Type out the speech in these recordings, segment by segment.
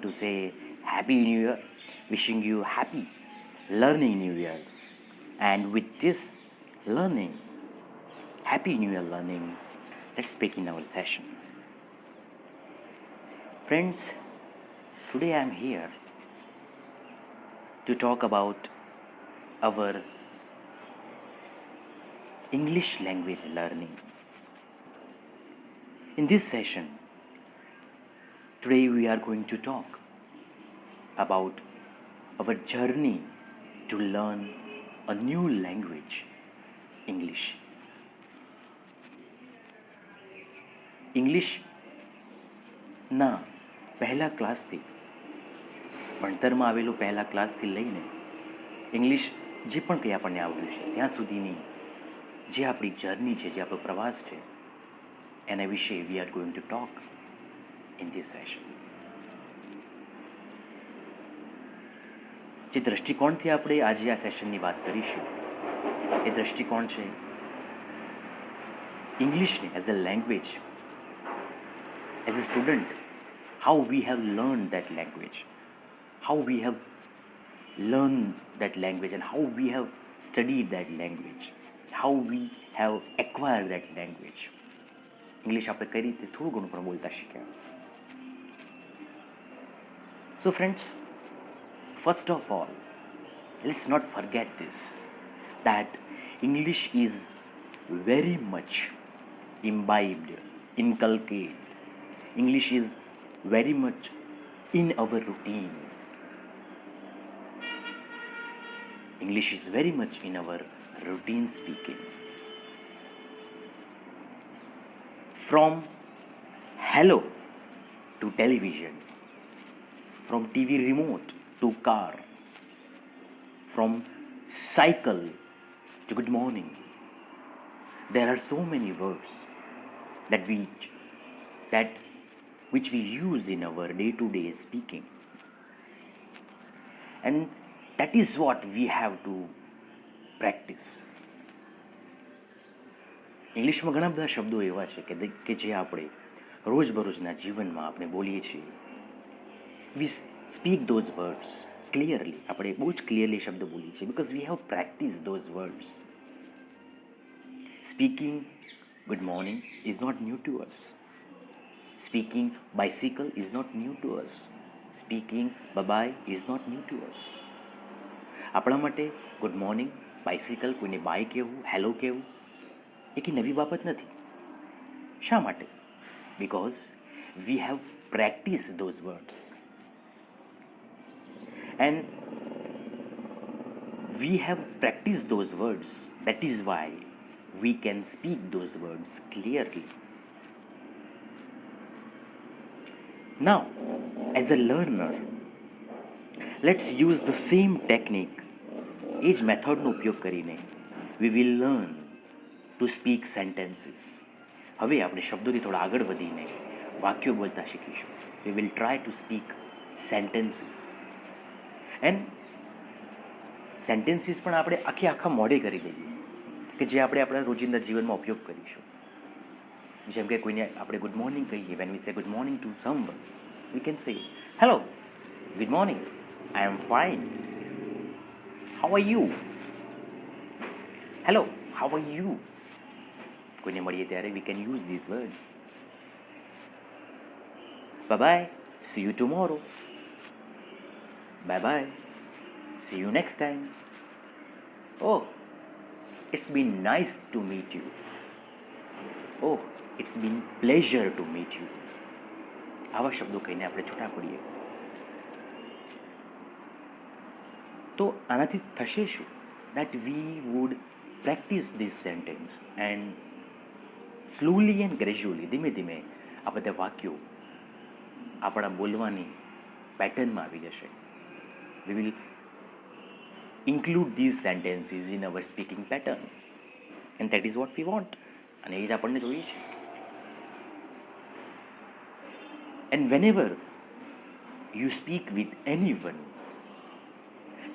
to say Happy New Year, wishing you happy learning New Year. And with this learning, Happy New Year learning, let's begin our session. Friends, today I am here to talk about our English language learning. In this session, today we are going to talk about our journey to learn a new language, English. ઇંગ્લિશના પહેલા ક્લાસથી ભણતરમાં આવેલું પહેલા ક્લાસથી લઈને English જે પણ કંઈ આપણને આવડ્યું છે ત્યાં સુધીની જે આપણી જર્ની છે, જે આપણો પ્રવાસ છે, એના વિશે we are going to talk in this session. જે દૃષ્ટિકોણથી આપણે આજે આ સેશનની વાત કરીશું એ દૃષ્ટિકોણ છે ઇંગ્લિશને as a language, as a student, how we have learned that language, how we have learned that language, and how we have studied that language, how we have acquired that language. English આપણે કઈ રીતે થોડું ઘણું પણ બોલતા શીખ્યા. So friends, first of all, let's not forget this, that English is very much imbibed, inculcated. English is very much in our routine. English is very much in our routine speaking. From hello to television, from TV remote to car, from cycle to good morning, there are so many words which we use in our day-to-day speaking. And that is what we have to practice. ઇંગ્લિશમાં ઘણા બધા શબ્દો એવા છે કે જે આપણે રોજબરોજના જીવનમાં આપણે બોલીએ છીએ. We speak those words clearly, આપણે બહુ જ ક્લિયરલી શબ્દ બોલીએ છીએ because we have practice those words. Speaking good morning is not new to us. Speaking bicycle is not new to us. Speaking bye-bye is not new to us. આપણા માટે good morning, bicycle, કોઈને by કહેવું, hello કહેવું એ કંઈ નવી બાબત નથી. શા માટે? Because we have practice those words and we have practice those words. That is why we can speak those words clearly. Now, as a learner, let's use the same technique, એ જ મેથડનો ઉપયોગ કરીને we will learn to speak sentences. હવે આપણે શબ્દોથી થોડા આગળ વધીને વાક્યો બોલતા શીખીશું. We will try to speak sentences. And sentences પણ આપણે આખા મોઢે કરી દઈએ કે જે આપણે આપણા રોજિંદા જીવનમાં ઉપયોગ કરીશું. જેમ કે કોઈને આપણે ગુડ મોર્નિંગ કહીએ, when we say good morning to someone, we can say hello, good morning, I am fine, how are you, hello, how are you. કોઈને મળીએ ત્યારે we can use these words. Bye bye, see you tomorrow, bye bye, see you next time, oh it's been nice to meet you, oh it's been pleasure to meet you. આવા શબ્દો કહીને આપણે છૂટા પડીએ તો આનાથી થશે શું? That we wood practice this sentence and slowly and gradually, ધીમે ધીમે આ બધા વાક્યો આપણા બોલવાની પેટર્નમાં આવી જશે. We will include these sentences in our speaking pattern and that is what we want. અને એ જ આપણને જોઈએ છે. And whenever you speak with anyone,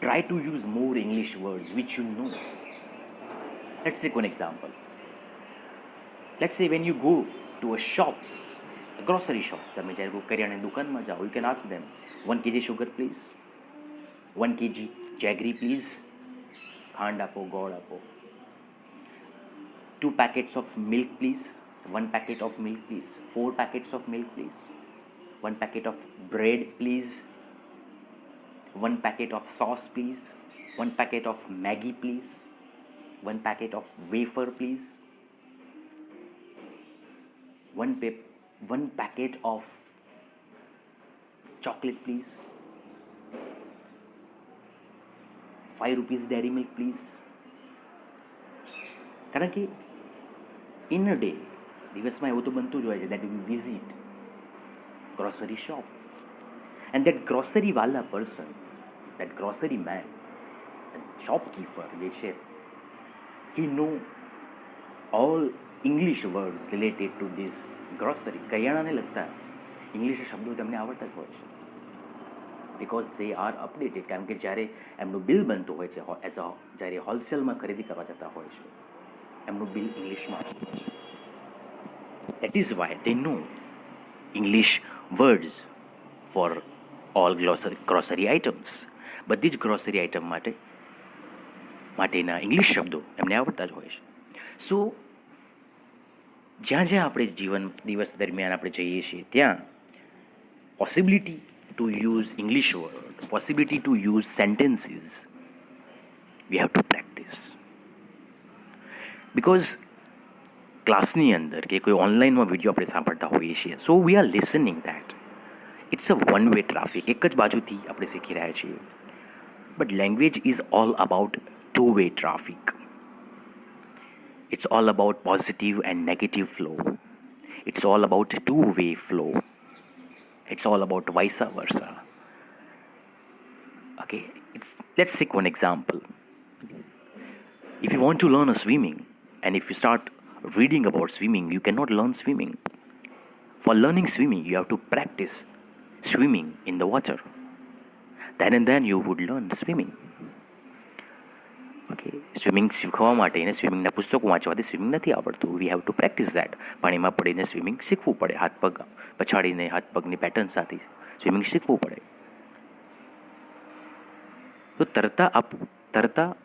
try to use more English words which you know. Let's take one example. Let's say when you go to a shop, grocery shop, તમે જ્યારે કોઈ કરિયાણાની દુકાનમાં જાઓ, you can ask them 1 kg sugar please, 1 kg jaggery please, ખાંડ આપો, ગોળ આપો, 2 packets of milk please, 1 packet of milk please, 4 packets of milk please, 1 packet of bread please, 1 packet of sauce please, 1 packet of Maggi please, 1 packet of wafer please, 1 packet of chocolate please, 5 rupees dairy milk please. કારણ કે in a day, દિવસમાં એવું તો બનતું જ હોય છે that we visit grocery shop, and that grocery વાલા person, that grocery man, shopkeeper જે છે, he know all English words related to this grocery. કરિયાણાને લગતા ઇંગ્લિશ શબ્દો તેમને આવડતા જ હોય છે, બિકોઝ દે આર અપડેટેડ. કારણ કે જ્યારે એમનું બિલ બનતું હોય છે, જ્યારે હોલસેલમાં ખરીદી કરવા જતા હોય છે, એમનું બિલ ઇંગ્લિશમાં આવતું હોય છે. That is why they know English words for all grocery items. બધી જ ગ્રોસરી આઇટમ માટેના ઇંગ્લિશ શબ્દો એમને આવડતા જ હોય છે. સો જ્યાં જ્યાં આપણે દિવસ દરમિયાન આપણે જઈએ છીએ, ત્યાં possibility to use English word, possibility to use sentences, V have to practice. Because ક્લાસની અંદર કે કોઈ ઓનલાઈનમાં વિડીયો આપણે સાંભળતા હોઈએ છીએ, so we are listening that. It's a one way traffic, એક જ બાજુથી આપણે શીખી રહ્યા છીએ. But language is all about two way traffic. It's all about positive and negative flow. It's all about two-way flow. It's all about vice versa. Okay, let's take one example. If you want to learn a swimming, and if you start reading about swimming, you cannot learn swimming. For learning swimming, you have to practice swimming in the water. Then and then you would learn swimming. Okay, swimming શીખવા માટે એને સ્વિમિંગના પુસ્તકો વાંચવાથી swimming નથી આવડતું. વી have to practice that. પાણીમાં પડીને swimming શીખવું પડે, હાથ પગ પછાડીને હાથ પગની પેટર્ન સાથે સ્વિમિંગ શીખવું પડે. તો તરતા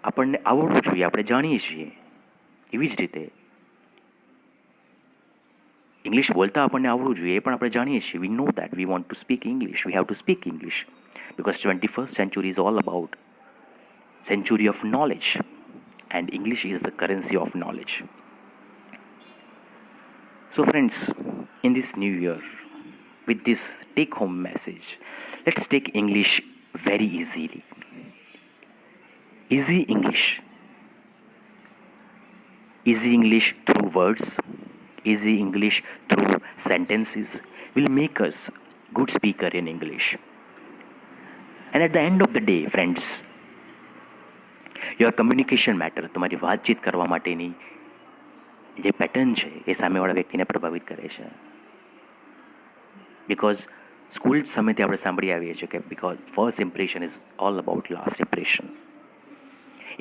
આપણને આવડવું જોઈએ, આપણે જાણીએ છીએ. એવી જ રીતે ઇંગ્લિશ બોલતા આપણને આવડવું જોઈએ, એ પણ આપણે જાણીએ છીએ. We know that we want to speak English, we have to speak English, because 21st century is all about century of knowledge, and English is the currency of knowledge. So friends, in this new year, with this take home message, let's take English very easily. Easy English through words, easy English through sentences will make us good speaker in English. And at the end of the day, friends, your communication matter, તમારી વાતચીત કરવા માટેની જે pattern છે એ સામેવાળા વ્યક્તિને પ્રભાવિત કરે છે. બિકોઝ સ્કૂલ સમયથી આપણે સાંભળી આવીએ છીએ કે because first impression is all about last impression.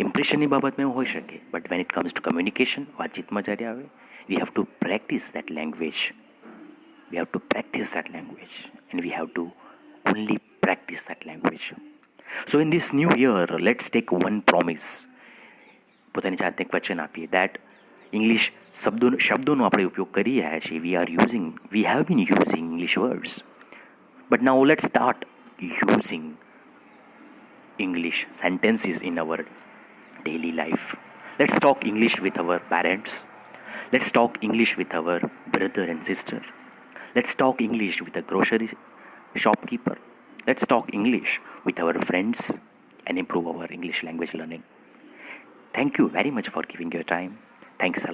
ઇમ્પ્રેશનની બાબતમાં એવું હોઈ શકે, but when it comes to communication, વાતચીતમાં જ્યારે આવે, we have to practice that language. We have to practice that language, and we have to only practice that language. So in this new year, let's take one promise. પોતાની જાતને એક વચન આપીએ that English શબ્દોનો આપણે ઉપયોગ કરી રહ્યા છીએ. we have been using English words, but now let's start using English sentences in our daily life. Let's talk English with our parents. Let's talk English with our brother and sister. Let's talk English with a grocery shopkeeper. Let's talk English with our friends and improve our English language learning. Thank you very much for giving your time. Thanks a lot.